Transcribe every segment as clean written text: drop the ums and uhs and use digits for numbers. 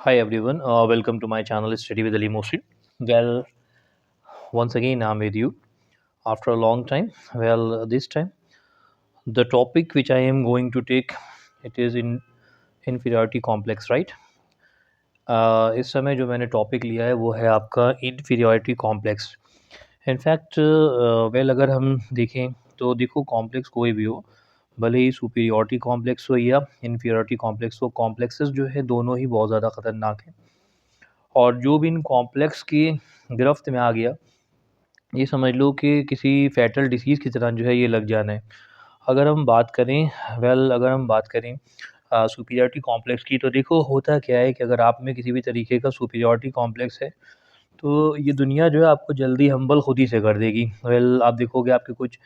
Hi everyone, welcome to my channel Study with Ali Mosi. Well, once again I'm with you after a long time. Well, this time the topic which I am going to take it is in inferiority complex, right? इस समय जो मैंने topic लिया है वो है आपका inferiority complex. In fact well अगर हम देखें तो देखो कॉम्प्लेक्स कोई भी हो भले ही सुपीरियॉरिटी कॉम्प्लेक्स हो या इन्फीरियरिटी कॉम्प्लेक्स हो कॉम्प्लेक्सेस जो है दोनों ही बहुत ज़्यादा ख़तरनाक हैं और जो भी इन कॉम्प्लेक्स की गिरफ्त में आ गया ये समझ लो कि किसी फैटल डिसीज़ की तरह जो है ये लग जाना है। अगर हम बात करें अगर हम बात करें सुपीरियॉरिटी कॉम्प्लेक्स की तो देखो होता क्या है कि अगर आप में किसी भी तरीके का सुपीरियॉरिटी कॉम्प्लेक्स है, तो ये दुनिया जो है आपको जल्दी हम्बल खुद ही से कर देगी। आप देखोगे आपके कुछ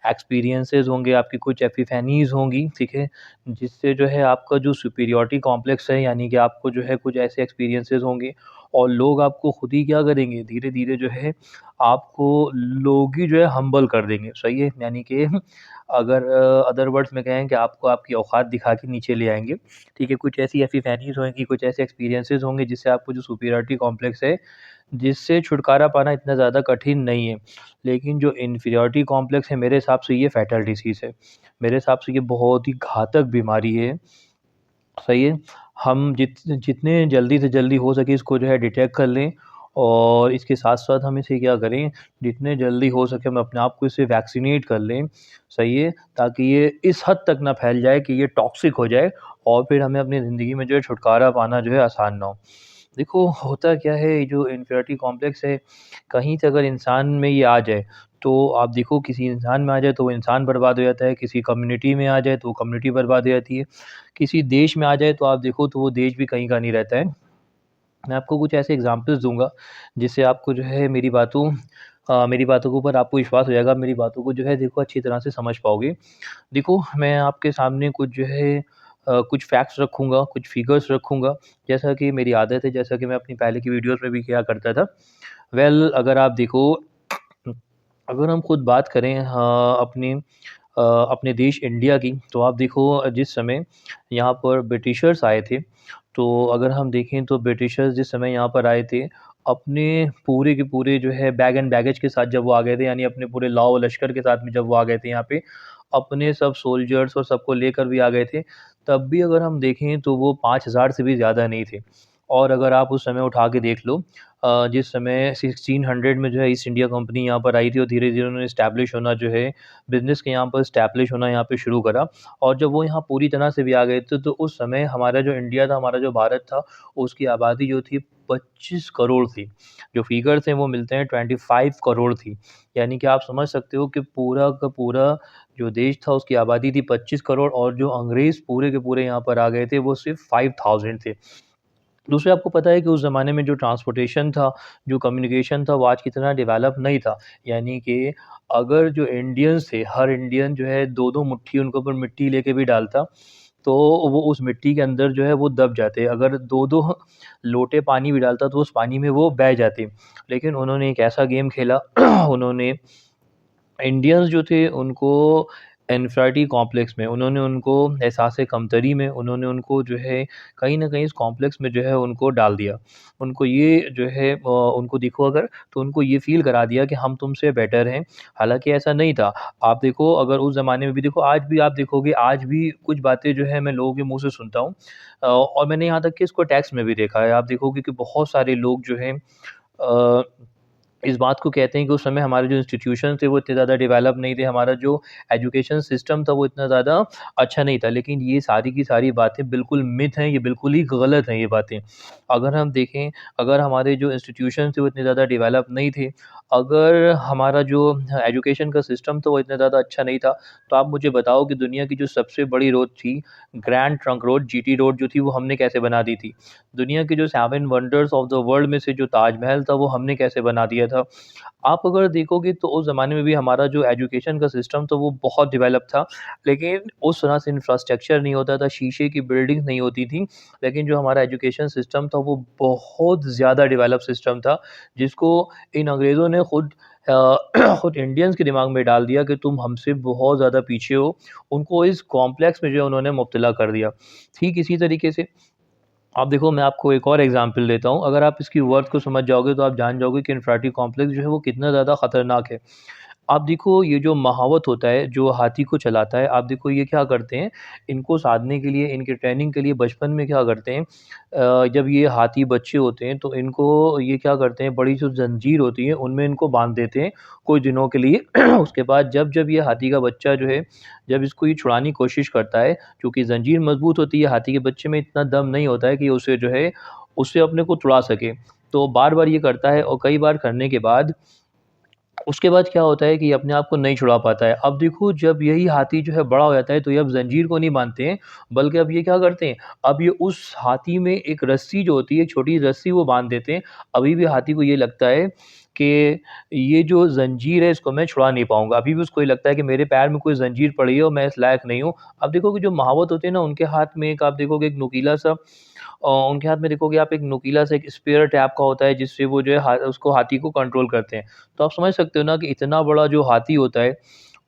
एक्सपीरियंसेस होंगे, आपकी कुछ एपिफैनीज़ होंगी, ठीक है? जिससे जो है आपका जो सुपीरियॉरिटी कॉम्प्लेक्स है यानी कि आपको जो है कुछ ऐसे एक्सपीरियंसेस होंगे और लोग आपको खुद ही क्या करेंगे, धीरे-धीरे जो है आपको लोग ही जो है हम्बल कर देंगे, सही है? यानी कि अगर अदर वर्ड्स में कहें कि आपको आपकी औकात दिखा के नीचे ले आएँगे, ठीक है? कुछ ऐसी एपिफैनीज़ होंगी, कुछ ऐसे एक्सपीरियंसेस होंगे जिससे आपको जो सुपीरियॉरिटी कॉम्प्लेक्स है जिससे छुटकारा पाना इतना ज़्यादा कठिन नहीं है। लेकिन जो इन्फीरियॉरिटी कॉम्प्लेक्स है मेरे हिसाब से ये फैटल डिसीज़ है। मेरे हिसाब से ये बहुत ही घातक बीमारी है, सही है? हम जितने जल्दी से जल्दी हो सके इसको जो है डिटेक्ट कर लें और इसके साथ-साथ हम इसे क्या करें, जितने जल्दी हो सके हम अपने आप को इससे वैक्सीनेट कर लें, सही है? ताकि ये इस हद तक ना फैल जाए कि ये टॉक्सिक हो जाए और फिर हमें अपनी ज़िंदगी में जो है छुटकारा पाना जो है आसान ना हो। देखो होता क्या है ये जो इन्फीरियरिटी कॉम्प्लेक्स है, कहीं से अगर इंसान में ये आ जाए, तो आप देखो किसी इंसान में आ जाए तो वो इंसान बर्बाद हो जाता है, किसी कम्युनिटी में आ जाए तो वो कम्युनिटी बर्बाद हो जाती है, किसी देश में आ जाए तो आप देखो तो वो देश भी कहीं का नहीं रहता है। मैं आपको कुछ ऐसे एग्ज़ाम्पल्स दूँगा, जिससे आपको जो है मेरी बातों के ऊपर आपको विश्वास हो जाएगा, मेरी बातों को जो है देखो अच्छी तरह से समझ पाओगे। देखो, मैं आपके सामने कुछ जो है कुछ फैक्ट्स रखूँगा, कुछ फिगर्स रखूँगा, जैसा कि मेरी आदत है, जैसा कि मैं अपनी पहले की वीडियोज़ में भी किया करता था। अगर आप देखो अगर हम खुद बात करें अपने देश इंडिया की, तो आप देखो जिस समय यहाँ पर ब्रिटिशर्स आए थे, तो अगर हम देखें तो ब्रिटिशर्स जिस समय यहाँ पर आए थे, अपने पूरे के पूरे जो है बैग एंड बैगेज के साथ जब वो आ गए थे, यानी अपने पूरे लाओ लश्कर के साथ में जब वो आ गए थे यहाँ पे, अपने सब सोल्जर्स और सबको लेकर भी आ गए थे, तब भी अगर हम देखें तो वो 5000 से भी ज़्यादा नहीं थे। और अगर आप उस समय उठा के देख लो जिस समय 1600 में जो है ईस्ट इंडिया कंपनी यहाँ पर आई थी और धीरे-धीरे उन्होंने एस्टैब्लिश होना जो है बिज़नेस के यहाँ पर एस्टैब्लिश होना यहाँ पे शुरू करा और जब वो यहाँ पूरी तरह से भी आ गए थे, तो उस समय हमारा जो इंडिया था, हमारा जो भारत था, उसकी आबादी जो थी 25 करोड़ थी। जो फिगर्स हैं वो मिलते हैं 25 करोड़ थी। यानी कि आप समझ सकते हो कि पूरा का पूरा जो देश था उसकी आबादी थी 25 करोड़ और जो अंग्रेज़ पूरे के पूरे यहाँ पर आ गए थे वो सिर्फ़ 5000 थे। दूसरा आपको पता है कि उस ज़माने में जो ट्रांसपोर्टेशन था, जो कम्युनिकेशन था, वो आज की तरह डेवलप नहीं था। यानी कि अगर जो इंडियंस थे, हर इंडियन जो है 2-2 मुट्ठी उनके ऊपर मिट्टी लेके भी डालता, तो वो उस मिट्टी के अंदर जो है वो दब जाते। अगर 2-2 लोटे पानी भी डालता तो उस पानी में वो बह जाते। लेकिन उन्होंने एक ऐसा गेम खेला उन्होंने इंडियंस जो थे उनको इन्फिनिटी कॉम्प्लेक्स में उन्होंने उनको एहसास कमतरी में उन्होंने उनको जो है कहीं न कहीं इस कॉम्प्लेक्स में जो है उनको डाल दिया। उनको ये जो है उनको देखो अगर तो उनको ये फ़ील करा दिया कि हम तुमसे बेटर हैं, हालाँकि ऐसा नहीं था। आप देखो अगर उस ज़माने में भी देखो आज भी आप देखोगे आज भी कुछ बातें जो है मैं लोगों के मुँह से सुनता हूँ और मैंने यहाँ तक कि इसको टेक्स्ट में भी देखा है। आप देखोगे कि बहुत सारे लोग जो हैं अ इस बात को कहते हैं कि उस समय हमारे जो इंस्टीट्यूशन थे वो इतने ज़्यादा डेवलप नहीं थे, हमारा जो एजुकेशन सिस्टम था वो इतना ज़्यादा अच्छा नहीं था। लेकिन ये सारी की सारी बातें बिल्कुल मिथ हैं, ये बिल्कुल ही गलत हैं ये बातें। अगर हम देखें, अगर हमारे जो इंस्टीट्यूशन थे वो इतने ज़्यादा डेवलप नहीं थे, अगर हमारा जो एजुकेशन का सिस्टम था वो इतना ज़्यादा अच्छा नहीं था, तो आप मुझे बताओ कि दुनिया की जो सबसे बड़ी रोड थी, grand trunk road, GT road जो थी वो हमने कैसे बना दी थी? दुनिया के जो 7 वंडर्स ऑफ द वर्ल्ड में से जो ताजमहल था वो हमने कैसे बना दिया था। आप अगर देखोगे तो उस ज़माने में भी हमारा जो एजुकेशन का सिस्टम था वो बहुत डेवलप था। लेकिन उस तरह से इंफ्रास्ट्रक्चर नहीं होता था, शीशे की बिल्डिंग्स नहीं होती थी। लेकिन जो हमारा एजुकेशन सिस्टम था वो बहुत ज़्यादा डेवलप सिस्टम था, जिसको इन अंग्रेज़ों ने खुद इंडियंस के दिमाग में डाल दिया कि तुम हमसे बहुत ज़्यादा पीछे हो। उनको इस कॉम्प्लेक्स में जो है उन्होंने मुब्तला कर दिया। ठीक इसी तरीके से आप देखो मैं आपको एक और एग्ज़ाम्पल देता हूँ, अगर आप इसकी वर्थ को समझ जाओगे तो आप जान जाओगे कि इन्फिनिटी कॉम्प्लेक्स जो है वो कितना ज़्यादा ख़तरनाक है। आप देखो ये जो महावत होता है, जो हाथी को चलाता है, आप देखो ये क्या करते हैं, इनको साधने के लिए, इनके ट्रेनिंग के लिए बचपन में क्या करते हैं जब ये हाथी बच्चे होते हैं तो इनको ये क्या करते हैं, बड़ी जो ज़ंजीर होती है उनमें इनको बाँध देते हैं कुछ दिनों के लिए। उसके बाद जब ये हाथी का बच्चा जो है, जब इसको ये छुड़ाने की कोशिश करता है, क्योंकि ज़ंजीर मज़बूत होती है, हाथी के बच्चे में इतना दम नहीं होता है कि उसे जो है, उससे अपने को छुड़ा सके। तो बार-बार ये करता है और कई बार करने के बाद उसके बाद क्या होता है कि ये अपने आप को नहीं छुड़ा पाता है। अब देखो जब यही हाथी जो है बड़ा हो जाता है तो ये अब ज़ंजीर को नहीं बाँधते हैं, बल्कि अब ये क्या करते हैं, अब ये उस हाथी में एक रस्सी जो होती है, एक छोटी रस्सी वो बाँध देते हैं। अभी भी हाथी को ये लगता है कि ये जो ज़ंजीर है इसको मैं छुड़ा नहीं पाऊँगा। अभी भी उसको ये लगता है कि मेरे पैर में कोई ज़ंजीर पड़ी है और मैं इस लायक नहीं हूँ। अब देखोगे जो महावत होते हैं ना उनके हाथ में एक आप देखोगे एक नुकीला सा उनके हाथ में देखोगे आप एक नुकीला सा एक स्पेयर टाइप का होता है जिससे वो जो है उसको हाथी को कंट्रोल करते हैं। तो आप समझ सकते हो ना कि इतना बड़ा जो हाथी होता है,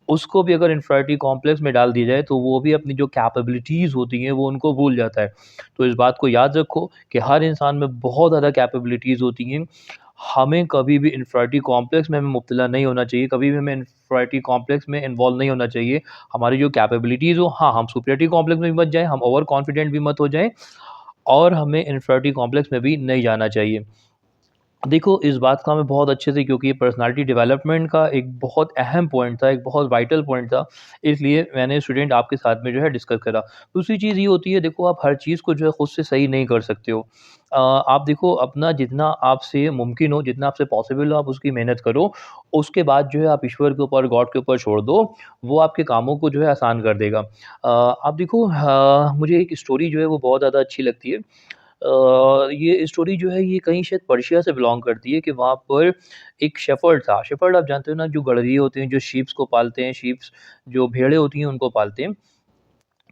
उसको भी अगर इन्फिनिटी कॉम्प्लेक्स में डाल दिया जाए तो वो भी अपनी जो कैपेबिलिटीज़ होती हैं वो उनको भूल जाता है। तो इस बात को याद रखो कि हर इंसान में बहुत ज़्यादा कैपेबिलिटीज़ होती हैं। हमें कभी भी इन्फिनिटी कॉम्प्लेक्स में हमें मुब्तला नहीं होना चाहिए, कभी भी हमें इन्फिनिटी कॉम्प्लेक्स में इन्वॉल्व नहीं होना चाहिए। हमारी जो कैपेबिलिटीज़ हो हाँ, हम सुपीरियरिटी कॉम्प्लेक्स में भी मत जाएँ, हम ओवर कॉन्फिडेंट भी मत हो जाएँ और हमें इन्फिनिटी कॉम्प्लेक्स में भी नहीं जाना चाहिए। देखो, इस बात का हमें बहुत अच्छे से क्योंकि ये पर्सनैलिटी डेवलपमेंट का एक बहुत अहम पॉइंट था, एक बहुत वाइटल पॉइंट था, इसलिए मैंने स्टूडेंट आपके साथ में जो है डिस्कस करा। दूसरी चीज़ ये होती है देखो आप हर चीज़ को जो है खुद से सही नहीं कर सकते हो। आप देखो अपना जितना आपसे मुमकिन हो, जितना आपसे पॉसिबल हो आप उसकी मेहनत करो, उसके बाद जो है आप ईश्वर के ऊपर, गॉड के ऊपर छोड़ दो, वो आपके कामों को जो है आसान कर देगा। आप देखो मुझे एक स्टोरी जो है वो बहुत ज़्यादा अच्छी लगती है। ये स्टोरी जो है ये कहीं शायद पर्शिया से बिलॉन्ग करती है कि वहाँ पर एक शेफ़र्ड था। शेफ़र्ड आप जानते हो ना जो गड़रिए होते हैं, जो शीप्स को पालते हैं, शीप्स जो भेड़ें होती हैं उनको पालते हैं।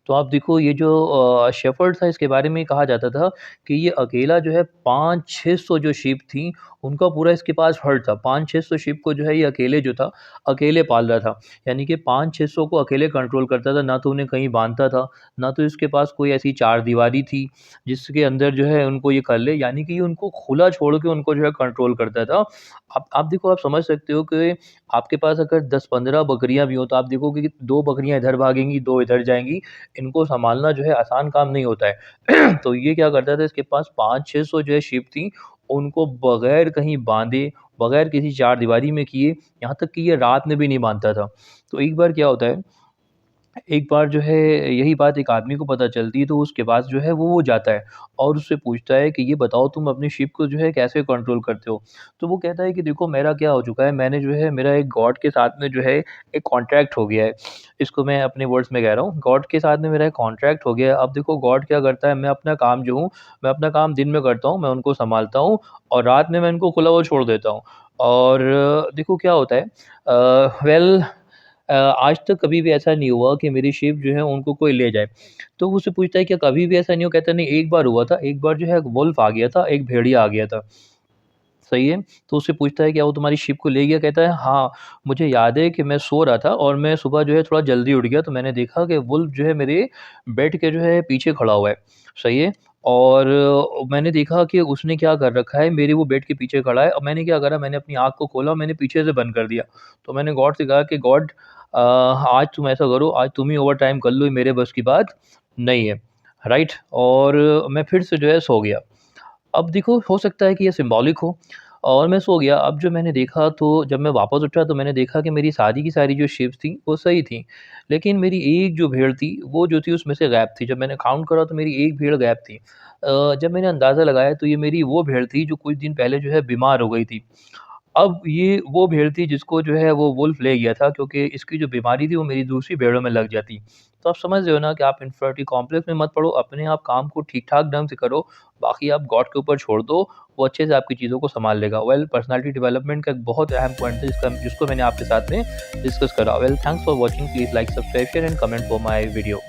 तो आप देखो ये जो शेफ़र्ड था इसके बारे में कहा जाता था कि ये अकेला जो है 500-600 जो शीप थी, उनका पूरा इसके पास हर्ड था। 500-600 शीप को जो है ये अकेले जो था, अकेले पाल रहा था। यानी कि 500-600 को अकेले कंट्रोल करता था, ना तो उन्हें कहीं बाँधता था, ना तो इसके पास कोई ऐसी चारदीवारी थी, जिसके अंदर जो है उनको ये कर ले, यानी कि ये उनको खुला छोड़ के उनको जो है कंट्रोल करता था। आप देखो आप समझ सकते हो कि आपके पास अगर 10-15 बकरियाँ भी हों, तो आप देखोगे कि 2 बकरियाँ इधर भागेंगी, 2 इधर जाएँगी। इनको सँभालना जो है आसान काम नहीं होता है। तो ये क्या करता था इसके पास 500-600 जो है शीप थी, उनको बगैर कहीं बाँधे, बगैर किसी चारदीवारी में किए, यहाँ तक कि ये रात में भी नहीं बाँधता था। तो एक बार क्या होता है एक बार जो है यही बात एक आदमी को पता चलती है तो उसके पास जो है वो जाता है और उससे पूछता है कि ये बताओ तुम अपनी शिप को जो है कैसे कंट्रोल करते हो? तो वो कहता है कि देखो मेरा क्या हो चुका है मैंने जो है मेरा एक गॉड के साथ में जो है एक कॉन्ट्रैक्ट हो गया है। इसको मैं अपने वर्ड्स में कह रहा हूँ, गॉड के साथ में मेरा एक कॉन्ट्रैक्ट हो गया है। अब देखो गॉड क्या करता है मैं अपना काम जो हूँ, मैं अपना काम दिन में करता हूँ, मैं उनको सँभालता हूँ और रात में मैं इनको खुला हुआ छोड़ देता हूँ। और देखो क्या होता है वेल आज तक कभी भी ऐसा नहीं हुआ कि मेरी शिप जो है उनको कोई ले जाए। तो वो उससे पूछता है क्या कभी भी ऐसा नहीं हुआ? कहता है नहीं एक बार हुआ था, एक बार जो है वुल्फ आ गया था, एक भेड़िया आ गया था। सही है? तो उससे पूछता है क्या वो तुम्हारी शिप को ले गया? कहता है हाँ, मुझे याद है कि मैं सो रहा था और मैं सुबह जो है थोड़ा जल्दी उठ गया तो मैंने देखा कि वुल्फ जो है मेरे बेड के जो है पीछे खड़ा हुआ है। सही है? और मैंने देखा कि उसने क्या कर रखा है मेरे वो बेड के पीछे खड़ा है और मैंने क्या करा मैंने अपनी आँख को खोला और मैंने पीछे से बंद कर दिया। तो मैंने गॉड से कहा कि गॉड आज तुम ऐसा करो, आज तुम ही ओवरटाइम कर लो, ये मेरे बस की बात नहीं है। राइट? और मैं फिर से जो है सो गया। अब देखो हो सकता है कि ये सिम्बॉलिक हो और मैं सो गया। अब जो मैंने देखा तो जब मैं वापस उठा तो मैंने देखा कि मेरी सारी की सारी जो शिप्स थी वो सही थी। लेकिन मेरी एक जो भेड़ थी वो जो थी उसमें से गायब थी। जब मैंने काउंट करा तो मेरी एक भेड़ गायब थी। जब मैंने अंदाज़ा लगाया तो ये मेरी वो भेड़ थी जो कुछ दिन पहले जो है बीमार हो गई थी। अब ये वो भेड़ थी जिसको जो है वो वुल्फ ले गया था क्योंकि इसकी जो बीमारी थी वो मेरी दूसरी भेड़ों में लग जाती। तो आप समझ रहे हो ना कि आप इन्फिनिटी कॉम्प्लेक्स में मत पड़ो, अपने आप काम को ठीक-ठाक ढंग से करो, बाकी आप गॉड के ऊपर छोड़ दो, वो अच्छे से आपकी चीज़ों को सँभाल लेगा। वेल पर्सनैलिटी डेवलपमेंट का एक बहुत अहम पॉइंट है जिसको मैंने आपके साथ में डिस्कस करा। Well thanks for watching, please like, subscribe, share and comment for my video.